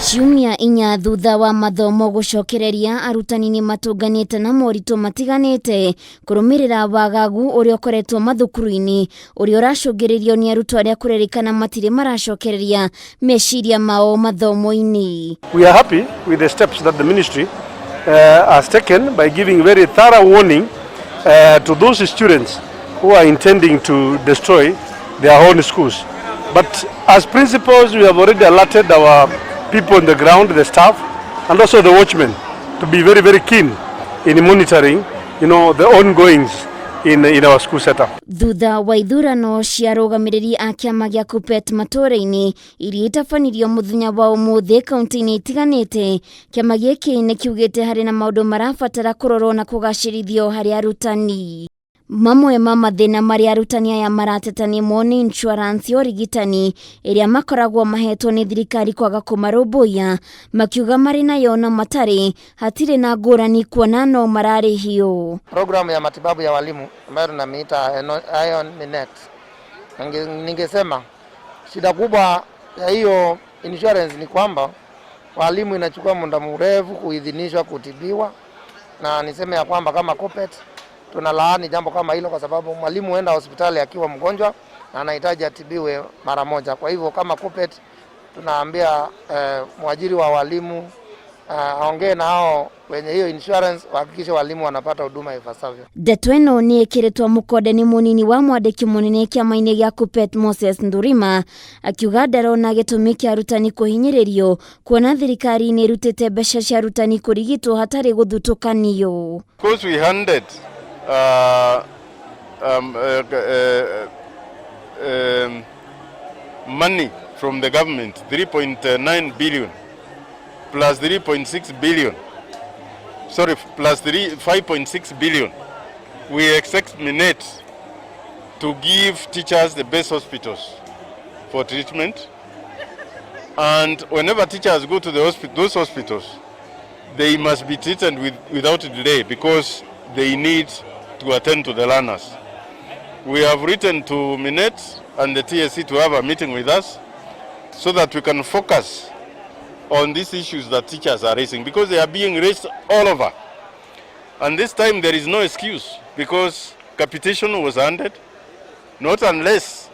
Ciumia inya thutha wa mathomo gucokereria arutani ni matunganite na morito matiganite kurumirira wagagu uria ukoretwo mathukuru-ini uria uracungiririo ni arutwo aria kurerikana matire maracokereria meciria mao mathomo-ini. We are happy with the steps that the ministry has taken by giving very thorough warning to those students who are intending to destroy their own schools. But as principals, we have already alerted our people on the ground, the staff, and also the watchmen to be very, very keen in monitoring, the ongoings in our school setup. Thutha wa ithurano cia arugamiriri a Kiama gia KUPPET matura-ini iria itabanirio muthenya wa umuthi kaunti-ini itiganite, Kiama giki ni kiugite hari na maundu marabatara kurorwo na kugacirithio hari arutani. Mamwe ma mathina maria arutani aya maratetania ni insurance ya urigitani iria makoragwo mahetwo ni thirikari kwaga kumarumbuiya, makiuga mari nayo na matari hatire na ngurani kuona no mararihio. Programu ya matibabu ya walimu ambayo tunamiita Minet, ningesema shida kubwa ya hiyo insurance ni kwamba walimu inachukua muda mrefu kuidhinishwa kutibiwa, na niseme ya kwamba kama KUPPET tunalaani jambo kama hilo, kwa sababu mwalimu huenda hospitali akiwa mgonjwa na anahitaji atibiwe mara moja. Kwa hivyo kama KUPPET tunaambia mwajiri wa walimu aongee na hao wenye hiyo insurance wahakikishe walimu wanapata huduma ifasavyo. Detweno ni ekiretwa mukode ni munini wa mwandiki munene Kiama-ini gia KUPPET Moses Ndurima akiuga ndarona gitumi kia arutani kuhinyiririo kuona thirikari ni irutite mbeca cia arutani kurigitwo hatari guthutukanio. Because we handed money from the government, 3.9 billion plus 3.6 billion, sorry, plus 5.6 billion. We expect Minet to give teachers the best hospitals for treatment, and whenever teachers go to those hospitals, they must be treated without delay because they need to attend to the learners. We have written to Minet and the TSC to have a meeting with us so that we can focus on these issues that teachers are raising, because they are being raised all over. And this time there is no excuse, because capitation was handed, not unless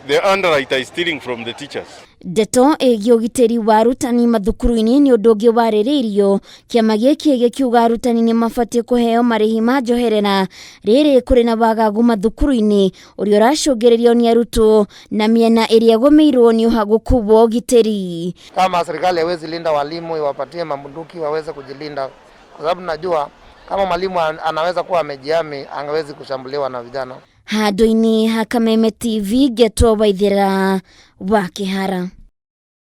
the underwriter is stealing from the teachers. Deto egi ugiteri wa arutani mathukuru-ini ni undu ungi waririirio. Kiama giki gikiuga arutani ni mabatie kuheo marihi ma njoherera riri kuri na wagagu mathukuru-ini uria uracungiririo ni arutwo na miena iria gumirwo ni uhaguku wa ugiteri. Kama serikali haiwezi linda walimu, iwapatie mabunduki waweze kujilinda, kwa sababu najua kama mwalimu anaweza kuwa amejihami angewezi kushambuliwa na vijana. Handu-ini ha Kameme TV Getwo Waithira wa Kihara.